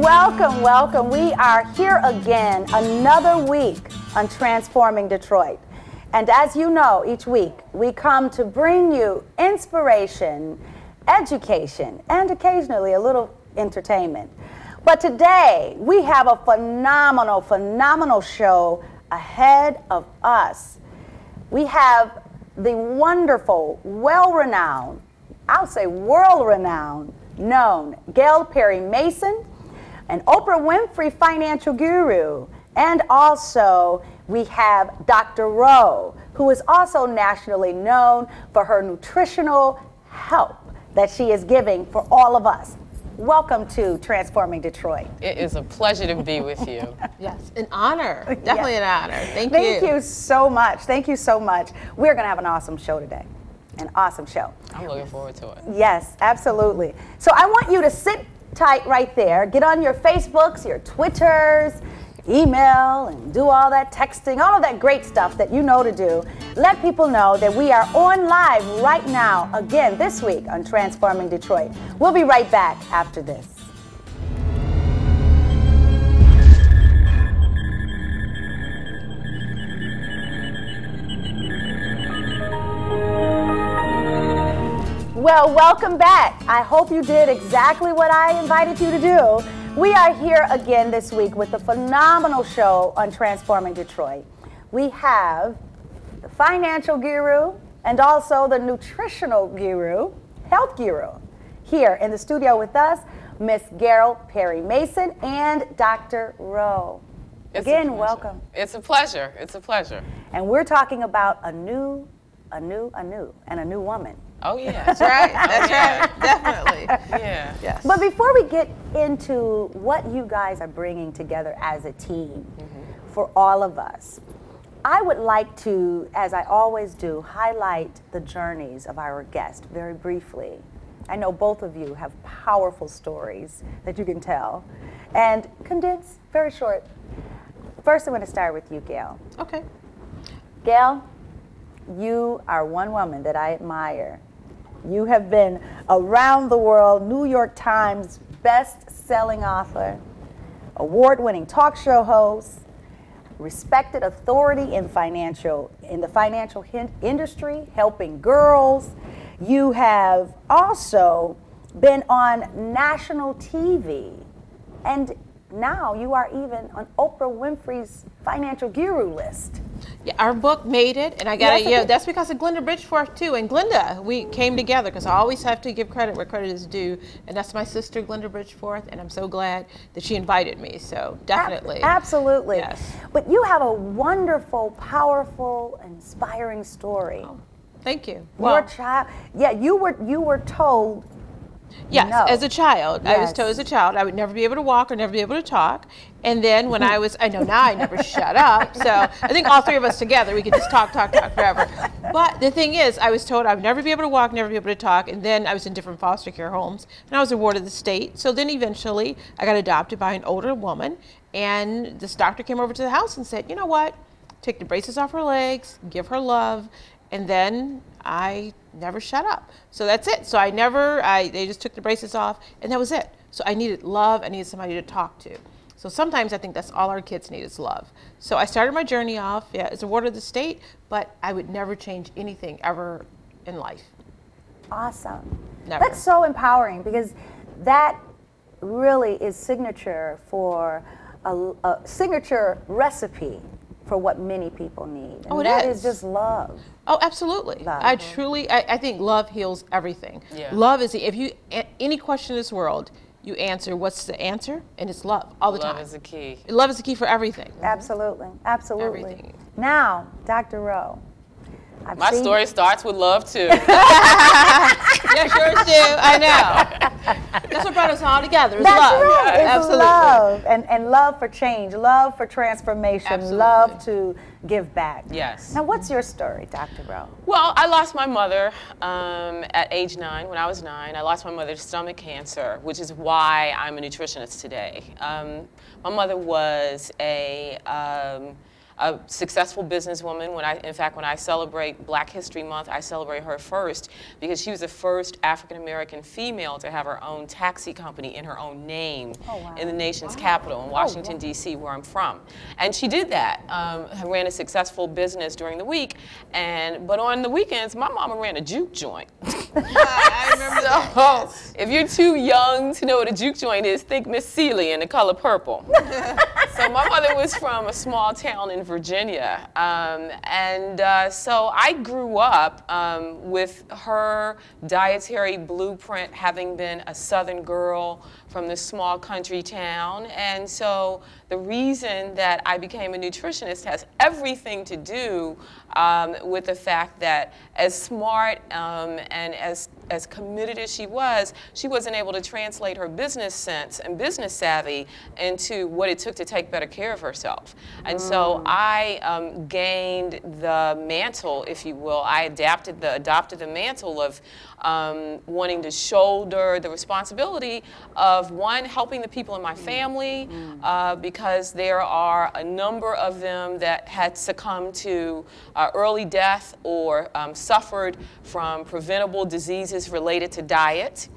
Welcome, welcome. We are here again, another week on Transforming Detroit. And as you know, each week we come to bring you inspiration, education, and occasionally a little entertainment. But today we have a phenomenal show ahead of us. We have the wonderful, well-renowned, I'll say world-renowned, known Gail Perry-Mason, an Oprah Winfrey financial guru, and also we have Dr. Rowe, who is also nationally known for her nutritional help that she is giving for all of us. Welcome to Transforming Detroit. It is a pleasure to be with you. Yes, an honor. Definitely an honor. Thank you. Thank you so much. Thank you so much. We're going to have an awesome show today. An awesome show. I'm looking forward to it. Yes, absolutely. So I want you to sit tight right there. Get on your Facebooks, your Twitters, email, and do all that texting, all of that great stuff that you know to do. Let people know that we are on live right now, again this week on Transforming Detroit. We'll be right back after this. Well, welcome back. I hope you did exactly what I invited you to do. We are here again this week with a phenomenal show on Transforming Detroit. We have the financial guru and also the nutritional guru, health guru, here in the studio with us, Miss Gail Perry-Mason and Dr. Rowe. Again, welcome. It's a pleasure. It's a pleasure. And we're talking about a new woman. Oh, yeah. That's right. That's right. Definitely. Yeah. Yes. But before we get into what you guys are bringing together as a team for all of us, I would like to, as I always do, highlight the journeys of our guests very briefly. I know both of you have powerful stories that you can tell, and condense, very short. First, I'm going to start with you, Gail. Okay. Gail, you are one woman that I admire. You have been around the world, New York Times best-selling author, award-winning talk show host, respected authority in the financial industry, helping girls. You have also been on national TV, and now you are even on Oprah Winfrey's financial guru list. Yeah, our book made it, and I got Yes, to, it did. that's because of Glinda Bridgforth too. And Glinda, we came together because I always have to give credit where credit is due, and that's my sister Glinda Bridgforth, and I'm so glad that she invited me. So definitely, Absolutely. Yes. But you have a wonderful, powerful, inspiring story. Oh, thank you. Your child, yeah, you were told. Yes, No. as a child. I was Yes. told as a child I would never be able to walk or never be able to talk. And then when I know now I never shut up. So I think all three of us together, we could just talk forever. But the thing is, I was told I would never be able to walk, never be able to talk. And then I was in different foster care homes, and I was awarded the state. So then eventually I got adopted by an older woman. And this doctor came over to the house and said, you know what? Take the braces off her legs, give her love. And then I never shut up. So that's it. So they just took the braces off, and that was it. So I needed love. I needed somebody to talk to. So sometimes I think that's all our kids need is love. So I started my journey off, as awarded of the state, but I would never change anything ever in life. Awesome. Never. That's so empowering, because that really is signature for a signature recipe for what many people need. And Oh, it that is. is just love. Oh, absolutely. Love. I think love heals everything. Yeah. Love is any question in this world, you answer, what's the answer? And it's love all the time. Love is the key. Love is the key for everything. Absolutely. Absolutely. Everything. Now, Dr. Rowe. My story starts with love, too. Yeah, sure do. I know. That's what brought us all together. Is That's love. right. It's Absolutely. love. And love for change, love for transformation, Absolutely. love to give back. Yes. Now, what's your story, Dr. Rowe? Well, I lost my mother at age 9. When I was 9, I lost my mother to stomach cancer, which is why I'm a nutritionist today. My mother was a successful businesswoman. In fact, when I celebrate Black History Month, I celebrate her first because she was the first African-American female to have her own taxi company in her own name in the nation's capital in Washington, D.C., where I'm from. And she did that, ran a successful business during the week, but on the weekends, my mama ran a juke joint. I remember that. Yes. If you're too young to know what a juke joint is, think Miss Celie in The Color Purple. So my mother was from a small town in Virginia, so I grew up with her dietary blueprint, having been a Southern girl from this small country town. And so the reason that I became a nutritionist has everything to do with the fact that as smart and as committed as she wasn't able to translate her business sense and business savvy into what it took to take better care of herself. And so I gained the mantle, if you will. I adopted the mantle of wanting to shoulder the responsibility of, one, helping the people in my family, because there are a number of them that had succumbed to early death or suffered from preventable diseases related to diet.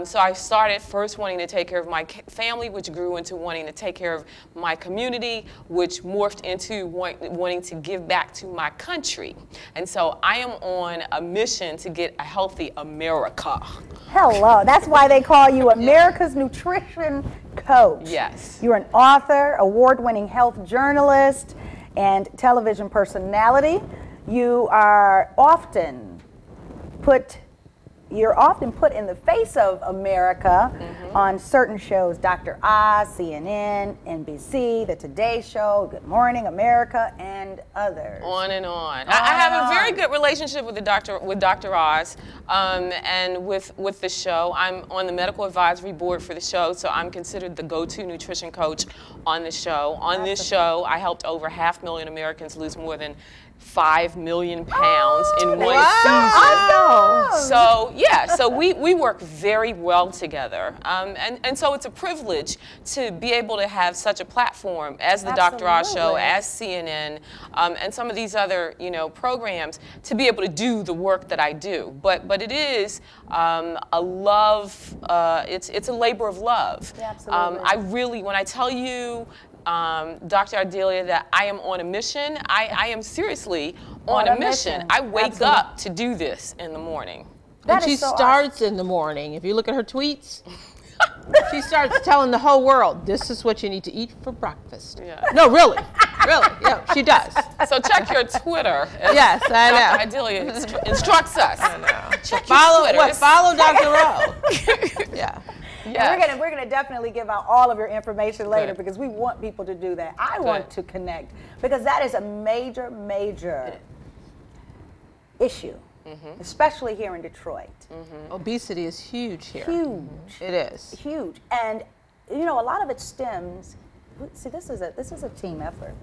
So I started first wanting to take care of my family, which grew into wanting to take care of my community, which morphed into wanting to give back to my country. And so I am on a mission to get a healthy America. Hello, that's why they call you America's Nutrition Coach. Yes. You're an author, award-winning health journalist, and television personality. You are often put in the face of America on certain shows, Dr. Oz, CNN, NBC, The Today Show, Good Morning America, and others. On and on. I have a very good relationship with Dr. Oz, and with the show. I'm on the medical advisory board for the show, so I'm considered the go-to nutrition coach on the show. On this show, I helped over 500,000 Americans lose more than 5 million pounds in one season. So yeah, so we work very well together, and so it's a privilege to be able to have such a platform as the Dr. Oz Show, as CNN, and some of these other programs, to be able to do the work that I do. But it is a love. It's a labor of love. Yeah, absolutely. I really, when I tell you, Dr. Odilia, that I am on a mission. I am seriously on a mission. I wake up to do this in the morning. And she starts in the morning. If you look at her tweets, she starts telling the whole world, this is what you need to eat for breakfast. Yeah. No, really. Really. Yeah, she does. So check your Twitter. Yes, I know. Dr. Odilia instructs us. I know. Check your Twitter. Follow Dr. O. Yeah. Yes. We're gonna definitely give out all of your information later because we want people to do that. I want to connect because that is a major, major issue, especially here in Detroit. Obesity is huge here. Huge. It is. Huge. And a lot of it stems, see, this is a team effort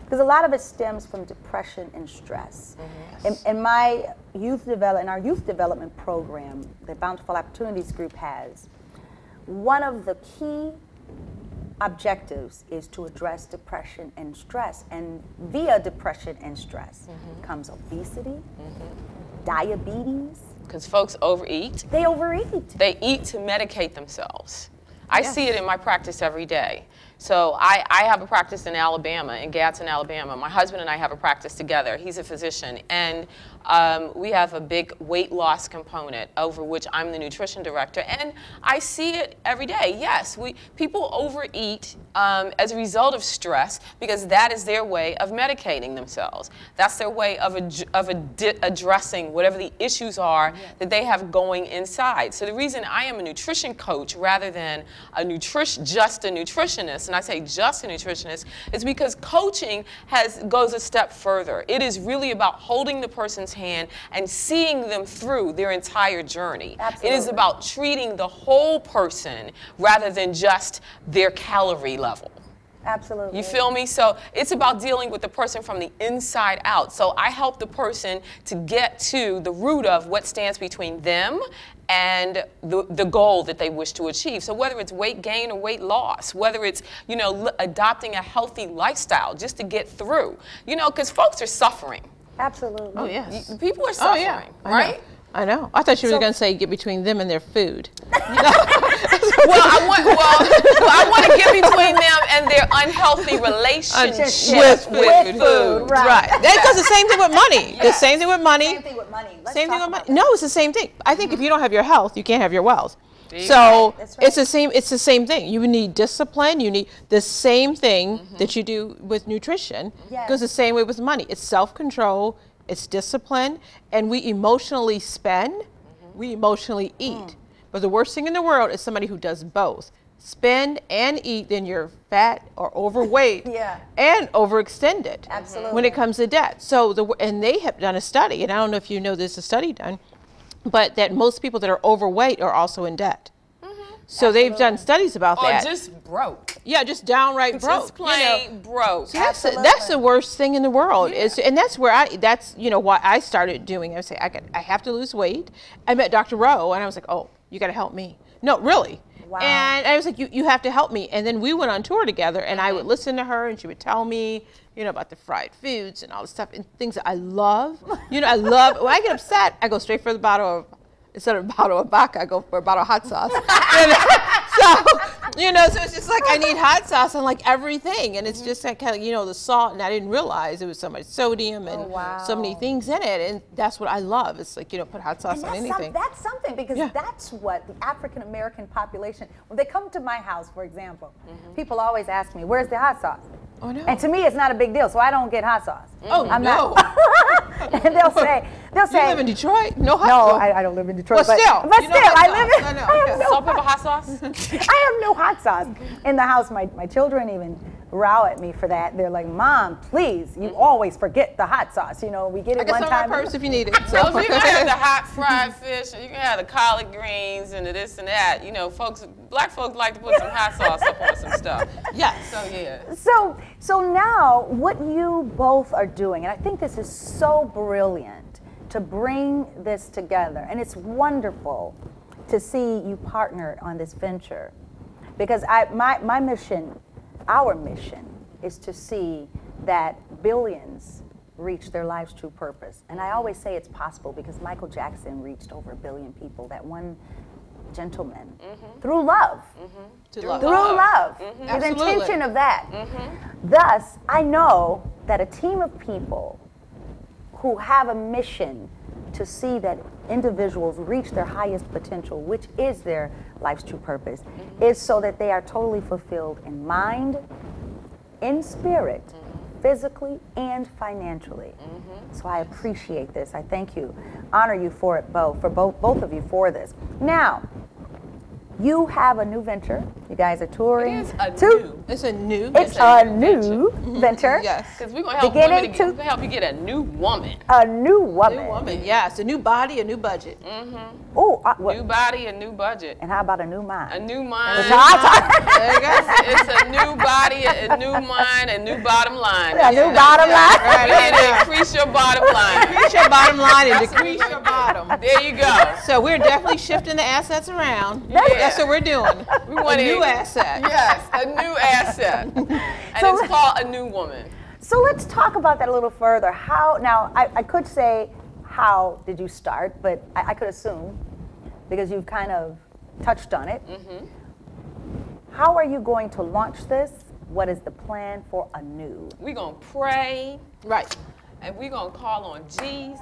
because a lot of it stems from depression and stress. In my youth development program, the Bountiful Opportunities Group has, one of the key objectives is to address depression and stress, and via depression and stress comes obesity, diabetes. Because folks overeat. They overeat. They eat to medicate themselves. I see it in my practice every day. So I have a practice in Alabama, in Gadsden, Alabama. My husband and I have a practice together. He's a physician. And we have a big weight loss component over which I'm the nutrition director. And I see it every day. Yes, people overeat as a result of stress because that is their way of medicating themselves. That's their way of addressing whatever the issues are that they have going inside. So the reason I am a nutrition coach rather than just a nutritionist, and I say just a nutritionist, is because coaching goes a step further. It is really about holding the person's hand and seeing them through their entire journey. Absolutely. It is about treating the whole person rather than just their calorie level. Absolutely. You feel me? So it's about dealing with the person from the inside out. So I help the person to get to the root of what stands between them and the goal that they wish to achieve. So whether it's weight gain or weight loss, whether it's, adopting a healthy lifestyle just to get through, because folks are suffering. Absolutely. Oh, yes. People are suffering, right? I know. I thought you were going to say get between them and their food. I want to get between them and their unhealthy relationship with food. Right. That does the same thing with money. Yes. The same thing with money. Same thing with money. Same thing with money. No, it's the same thing. I think if you don't have your health, you can't have your wealth. So right. it's the same. It's the same thing. You need discipline. You need the same thing that you do with nutrition. Yes. Goes the same way with money. It's self-control. It's discipline, and we emotionally spend. We emotionally eat. But the worst thing in the world is somebody who does both. Spend and eat, then you're fat or overweight and overextended. Absolutely. When it comes to debt. So and they have done a study, and I don't know if you know there's a study done, but that most people that are overweight are also in debt. So they've done studies about that. Or just broke. Yeah, just downright broke. Just plain broke. So that's the worst thing in the world. And that's where why I started doing. I say I have to lose weight. I met Dr. Rowe, and I was like, oh, you got to help me. No, really. Wow. And I was like, you have to help me. And then we went on tour together, and I would listen to her, and she would tell me, about the fried foods and all the stuff and things that I love. I love. When I get upset, I go straight for the bottle of. Instead of a bottle of vodka, I go for a bottle of hot sauce. So it's just like I need hot sauce on like everything. And it's just that kind of, the salt. And I didn't realize it was so much sodium and so many things in it. And that's what I love. It's like, put hot sauce on anything. That's something because that's what the African-American population, when they come to my house, for example, people always ask me, where's the hot sauce? Oh, no. And to me, it's not a big deal, so I don't get hot sauce. Oh, I'm no. Not. And they'll say, you live in Detroit? No hot sauce. sauce. No, I don't live in Detroit. But still, I live in. No. I have no Salt, pepper, hot sauce? I have no hot sauce in the house. My children even row at me for that. They're like, Mom, please, you always forget the hot sauce. We get it one time. I got my purse if you need it. So you can have the hot fried fish, and you can have the collard greens and the this and that. Black folks like to put some hot sauce up on some stuff. Yes. So yeah. So now what you both are doing, and I think this is so brilliant to bring this together, and it's wonderful to see you partner on this venture, because my mission, our mission, is to see that billions reach their life's true purpose. And I always say it's possible because Michael Jackson reached over 1 billion people, that one gentleman, through love. Through love. His intention of that. Thus, I know that a team of people who have a mission to see that individuals reach their highest potential, which is their life's true purpose, is so that they are totally fulfilled in mind, in spirit, physically, and financially. So I appreciate this. I thank you, honor you for it both of you for this. Now, you have a new venture. You guys are touring. It's a new venture. Yes. Because we're going to help you get a new woman. A new woman. New woman, yes. A new body, a new budget. Oh, new body, a new budget. And how about a new mind? A new mind. There you go. It's a new body, a new mind, a new bottom line. A new bottom line. We're here to increase your bottom line. Increase your bottom line and decrease your bottom. There you go. So we're definitely shifting the assets around. That's what we're doing. We want a new asset. Yes, a new asset. And So it's called a new woman. So let's talk about that a little further. Now, I could say, how did you start? But I could assume, because you've kind of touched on it. How are you going to launch this? What is the plan for a new? We're going to pray. Right. And we're going to call on Jesus.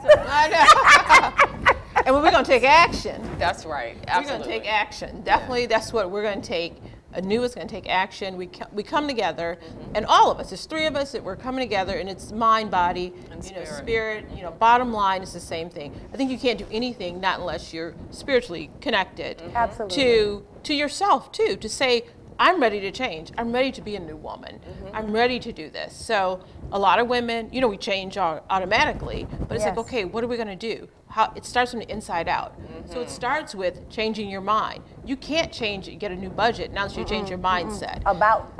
And we're going to take action. That's right. Absolutely. We're going to take action. Definitely, that's what we're going to take. A new is going to take action. We come together, and all of us, there's 3 of us that we're coming together, and it's mind, body, and spirit. Bottom line is the same thing. I think you can't do anything not unless you're spiritually connected. Absolutely. To yourself too, to say, I'm ready to change. I'm ready to be a new woman. I'm ready to do this. So a lot of women, we change automatically, but it's like, okay, what are we going to do? It starts from the inside out. So it starts with changing your mind. You can't get a new budget unless you change your mindset. About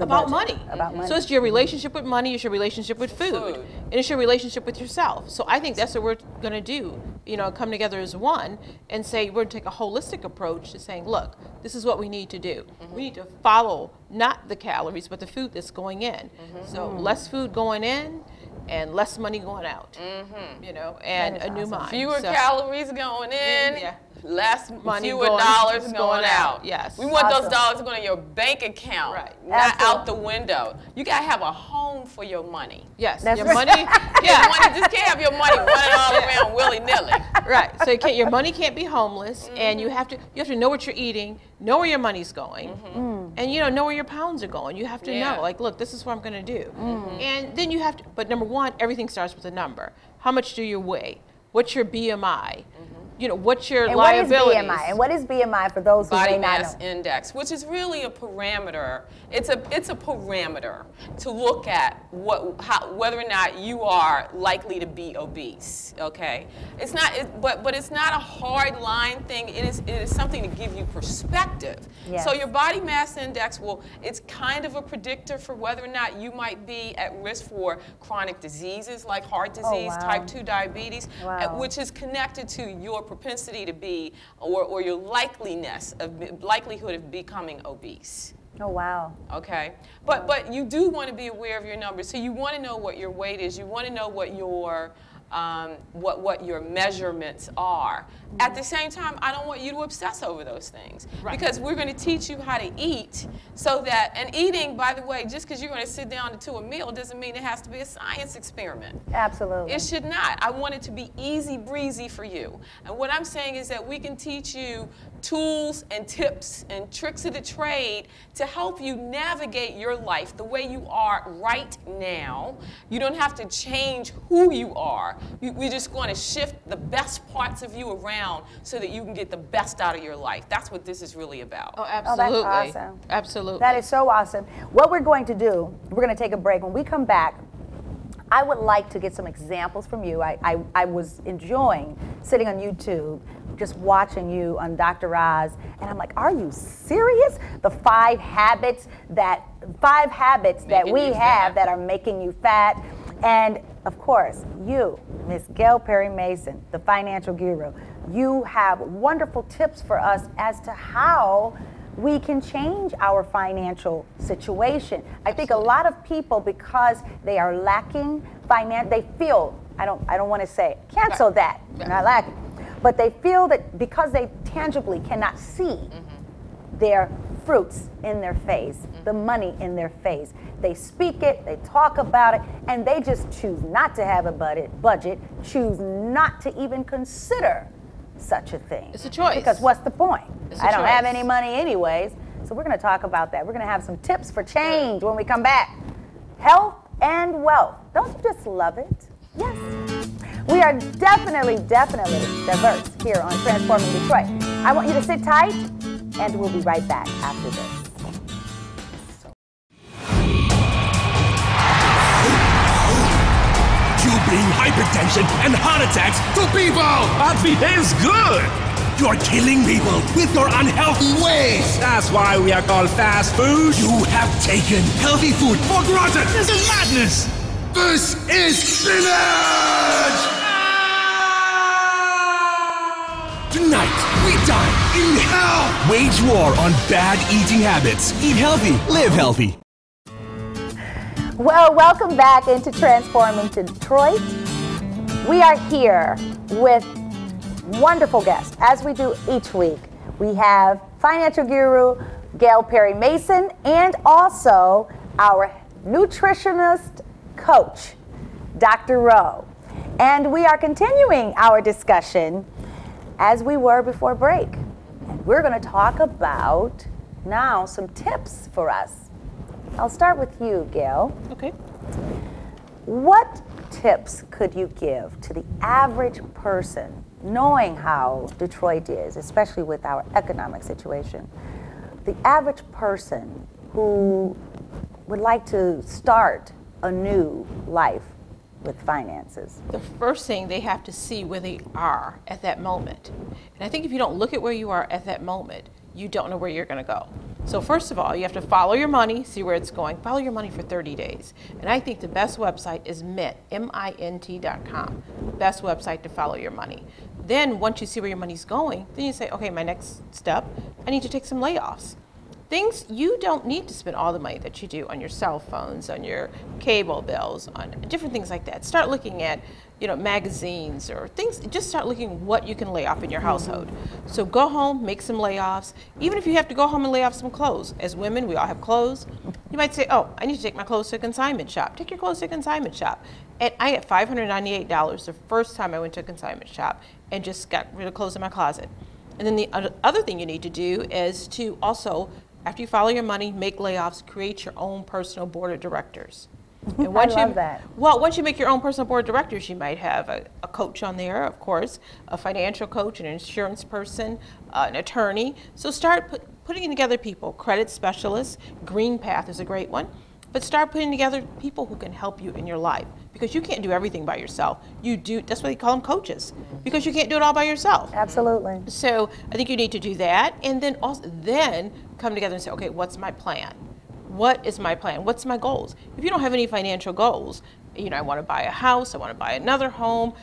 about budget. money. About money. So it's your relationship with money, it's your relationship with food, and it's your relationship with yourself. So I think that's what we're going to do, come together as one and say we're going to take a holistic approach to saying, look, this is what we need to do. We need to follow not the calories, but the food that's going in. So less food going in and less money going out, and a new mind. Fewer calories going in, less money, fewer going, dollars going out. Yes. We want those dollars going to your bank account, not out the window. You got to have a home for your money. Yes, that's your money, money just can't have your money running all around willy-nilly. Right, so your money can't be homeless, and you have to know what you're eating, know where your money's going, and know where your pounds are going. You have to know, like, look, this is what I'm going to do. And then you have to, but number one, everything starts with a number. How much do you weigh? What's your BMI? What's your liabilities? What is BMI? And what is BMI for those who may not know? Body mass index, which is really a parameter. It's a parameter to look at whether or not you are likely to be obese. Okay, it's not, but it's not a hard line thing. It is something to give you perspective. Yes. So your body mass index it's kind of a predictor for whether or not you might be at risk for chronic diseases like heart disease, type 2 diabetes, which is connected to your propensity to be, or your likelihood of becoming obese. Oh, wow. Okay, but you do want to be aware of your numbers. So you want to know what your weight is. You want to know what your measurements are. At the same time, I don't want you to obsess over those things, because we're going to teach you how to eat, so that, and eating, by the way, just because you're going to sit down to a meal doesn't mean it has to be a science experiment. Absolutely. It should not. I want it to be easy breezy for you. And what I'm saying is that we can teach you tools and tips and tricks of the trade to help you navigate your life the way you are right now. You don't have to change who you are. We're just going to shift the best parts of you around so that you can get the best out of your life. That's what this is really about. Oh, absolutely. Oh, that's awesome. Absolutely. That is so awesome. What we're going to do, we're going to take a break. When we come back, I would like to get some examples from you. I was enjoying sitting on YouTube, just watching you on Dr. Oz, and I'm like, are you serious? The 5 habits that we have that are making you fat. And of course, you, Miss Gail Perry-Mason, the financial guru, you have wonderful tips for us as to how we can change our financial situation. I think a lot of people, because they are lacking they feel, I don't want to say, cancel that, not lacking, but they feel that because they tangibly cannot see their fruits in their face, the money in their face, they speak it, they talk about it, and they just choose not to have a budget, choose not to even consider such a thing. It's a choice. Because what's the point? I don't have choice. any money anyways. So we're going to talk about that. We're going to have some tips for change when we come back. Health and wealth. Don't you just love it? Yes. We are definitely diverse here on Transforming Detroit. I want you to sit tight, and we'll be right back after this. You bring hypertension and heart attacks to people! That behaves good! You're killing people with your unhealthy ways! That's why we are called fast food. You have taken healthy food for granted! This is madness! This is spinach! Tonight, we dine in hell! Wage war on bad eating habits. Eat healthy, live healthy. Well, welcome back into Transforming Detroit. We are here with wonderful guests, as we do each week. We have financial guru Gail Perry-Mason and also our nutritionist coach, Dr. Rowe. And we are continuing our discussion as we were before break. And we're going to talk about now some tips for us. I'll start with you, Gail. Okay. What tips could you give to the average person, knowing how Detroit is, especially with our economic situation, the average person who would like to start a new life with finances? The first thing, they have to see where they are at that moment. And I think if you don't look at where you are at that moment, you don't know where you're going to go. So first of all, you have to follow your money, see where it's going. Follow your money for 30 days. And I think the best website is Mint, MINT.com. Best website to follow your money. Then once you see where your money's going, then you say, okay, my next step, I need to take some layoffs. Things you don't need to spend all the money that you do on your cell phones, on your cable bills, on different things like that. Start looking at, magazines or things. Just start looking at what you can lay off in your household. So go home, make some layoffs. Even if you have to go home and lay off some clothes. As women, we all have clothes. You might say, oh, I need to take my clothes to a consignment shop. Take your clothes to a consignment shop. And I got $598 the first time I went to a consignment shop and just got rid of clothes in my closet. And then the other thing you need to do is to also, after you follow your money, make layoffs, create your own personal board of directors. And once I love that. Well, once you make your own personal board of directors, you might have a coach on there, of course, a financial coach, an insurance person, an attorney. So start putting together people, credit specialists. Green Path is a great one. But start putting together people who can help you in your life, because you can't do everything by yourself. That's why they call them coaches, because you can't do it all by yourself. Absolutely. So I think you need to do that, and then come together and say, okay, what's my plan? What is my plan? What's my goals? If you don't have any financial goals, I want to buy a house, I want to buy another home,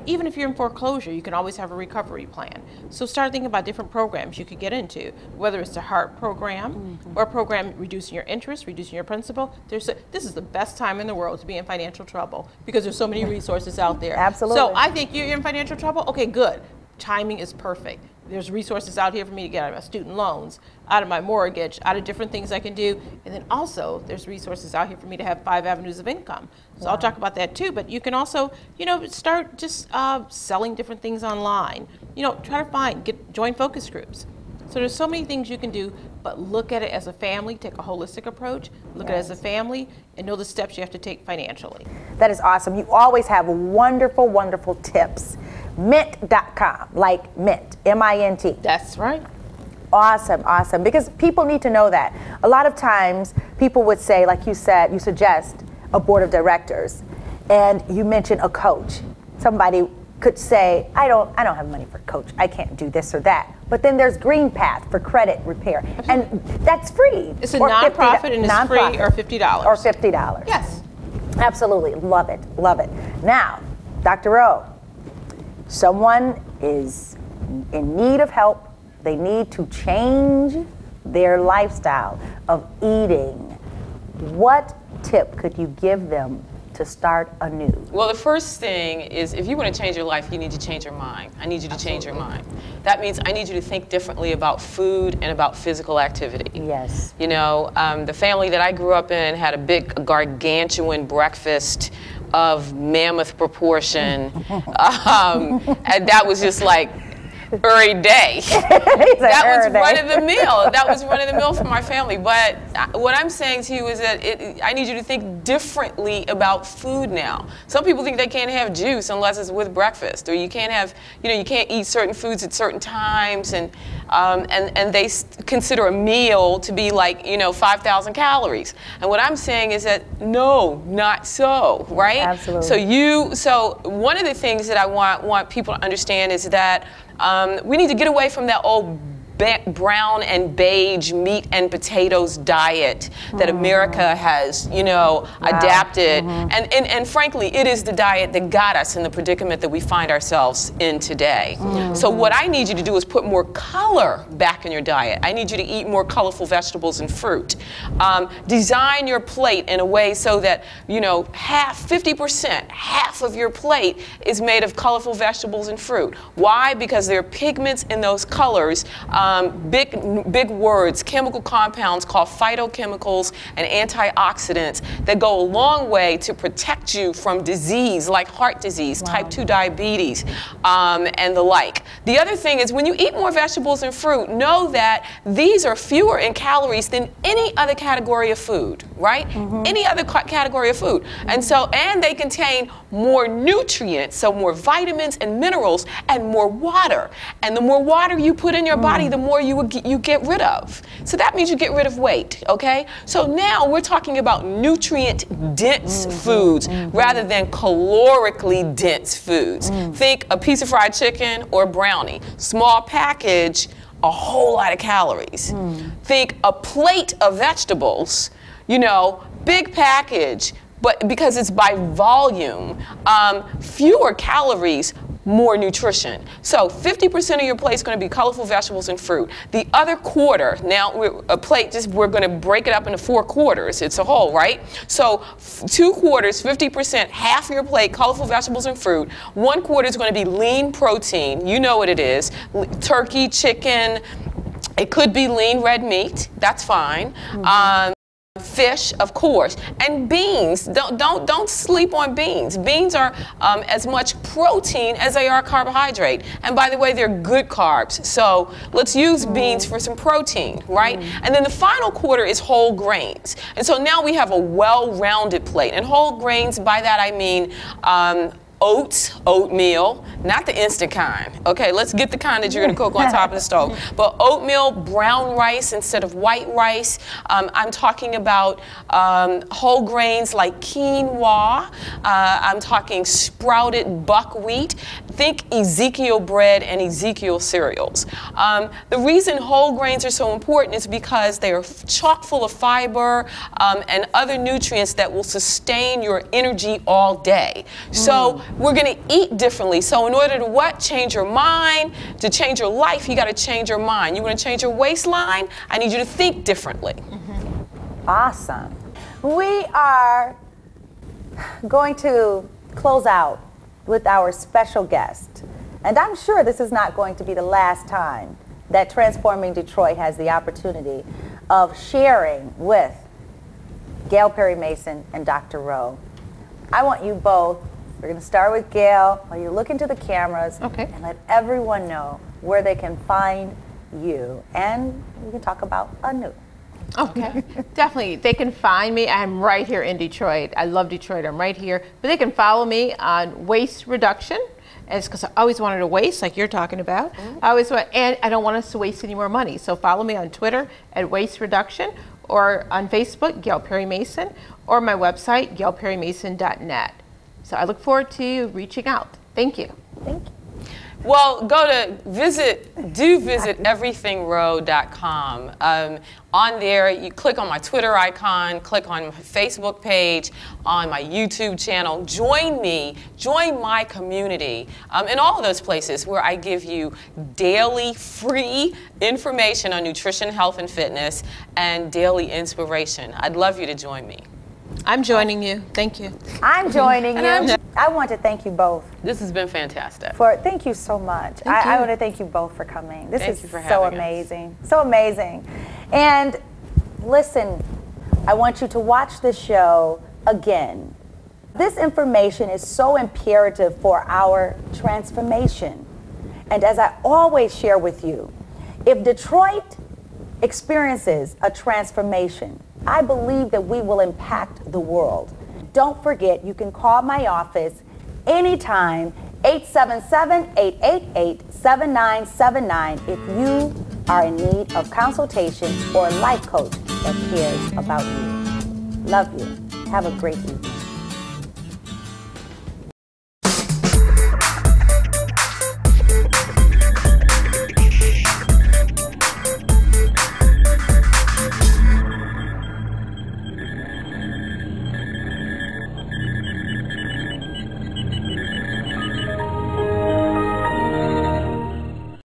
even if you're in foreclosure, you can always have a recovery plan. So start thinking about different programs you could get into, whether it's a HEART program or a program reducing your interest, reducing your principal. This is the best time in the world to be in financial trouble, because there's so many resources out there. Absolutely. So I think you're in financial trouble, okay, good. Timing is perfect. There's resources out here for me to get out of my student loans, out of my mortgage, out of different things I can do. And then also there's resources out here for me to have 5 avenues of income. So I'll talk about that too. But you can also, start just selling different things online. Try to join focus groups. So there's so many things you can do, but look at it as a family, take a holistic approach, look at it as a family, and know the steps you have to take financially. That is awesome. You always have wonderful, wonderful tips. Mint.com, like mint, M-I-N-T. That's right. Awesome, awesome. Because people need to know that. A lot of times people would say, like you said, you suggest a board of directors, and you mention a coach. Somebody could say, I don't have money for a coach. I can't do this or that. But then there's Green Path for credit repair. And that's free. It's a nonprofit, and it's free, or $50. Or $50. Yes. Absolutely. Love it. Love it. Now, Dr. O, someone is in need of help. They need to change their lifestyle of eating. What tip could you give them to start anew? Well, the first thing is, if you want to change your life, you need to change your mind. I need you to change your mind. That means I need you to think differently about food and about physical activity. Yes. The family that I grew up in had a big gargantuan breakfast of mammoth proportion, and that was just like every day. That was run of the mill. That was run of the mill for my family. But what I'm saying to you is that I need you to think differently about food now. Some people think they can't have juice unless it's with breakfast, or you can't have, you can't eat certain foods at certain times, and they consider a meal to be like 5,000 calories. And what I'm saying is that no, not so, right? Absolutely. So one of the things that I want people to understand is that we need to get away from that old brown and beige meat and potatoes diet that America has, adapted. And frankly, it is the diet that got us in the predicament that we find ourselves in today. So what I need you to do is put more color back in your diet. I need you to eat more colorful vegetables and fruit. Design your plate in a way so that, 50%, half of your plate is made of colorful vegetables and fruit. Why? Because there are pigments in those colors, big words, chemical compounds called phytochemicals and antioxidants that go a long way to protect you from disease like heart disease, type 2 diabetes, and the like. The other thing is, when you eat more vegetables and fruit, know that these are fewer in calories than any other category of food, right? Any other category of food. And they contain more nutrients, so more vitamins and minerals, and more water. And the more water you put in your body, the more you get rid of. So that means you get rid of weight, okay? So now we're talking about nutrient-dense foods rather than calorically dense foods. Think a piece of fried chicken or brownie. Small package, a whole lot of calories. Think a plate of vegetables, you know, big package, but because it's by volume, fewer calories, more nutrition. So 50% of your plate is going to be colorful vegetables and fruit. The other quarter, now a plate, we're going to break it up into 4 quarters. It's a whole, right? So 2 quarters, 50%, half your plate, colorful vegetables and fruit. 1 quarter is going to be lean protein. You know what it is. Turkey, chicken. It could be lean red meat. That's fine. Fish, of course, and beans. Don't sleep on beans. Beans are as much protein as they are carbohydrate. And by the way, they're good carbs. So let's use beans for some protein, right? And then the final quarter is whole grains. And so now we have a well-rounded plate. And whole grains, by that I mean oats, oatmeal, not the instant kind. Okay, let's get the kind that you're going to cook on top of the stove. But oatmeal, brown rice instead of white rice. I'm talking about whole grains like quinoa. I'm talking sprouted buckwheat. Think Ezekiel bread and Ezekiel cereals. The reason whole grains are so important is because they are chock full of fiber and other nutrients that will sustain your energy all day. So we're going to eat differently. So in order to what? Change your mind. To change your life, you got to change your mind. You want to change your waistline? I need you to think differently. Awesome. We are going to close out with our special guest. And I'm sure this is not going to be the last time that Transforming Detroit has the opportunity of sharing with Gail Perry-Mason and Dr. Rowe. I want you both, we're going to start with Gail, while you look into the cameras and let everyone know where they can find you. And we can talk about Anu. Okay, definitely. They can find me. I'm right here in Detroit. I love Detroit. I'm right here. But they can follow me on waist reduction. And it's because I always wanted to waste, like you're talking about. I always want, and I don't want us to waste any more money. So follow me on Twitter at waist reduction, or on Facebook, Gail Perry-Mason, or my website, gailperrymason.net. So I look forward to you reaching out. Thank you. Thank you. Well, visit everythingrow.com. On there, you click on my Twitter icon, click on my Facebook page, on my YouTube channel. Join me, join my community in all of those places where I give you daily free information on nutrition, health, and fitness, and daily inspiration. I'd love you to join me. I'm joining you. Thank you. I'm joining you. I want to thank you both. This has been fantastic. Thank you so much. I want to thank you both for coming. This is so amazing. So amazing. And listen, I want you to watch this show again. This information is so imperative for our transformation. And as I always share with you, if Detroit experiences a transformation, I believe that we will impact the world. Don't forget, you can call my office anytime, 877-888-7979, if you are in need of consultation or a life coach that cares about you. Love you. Have a great evening.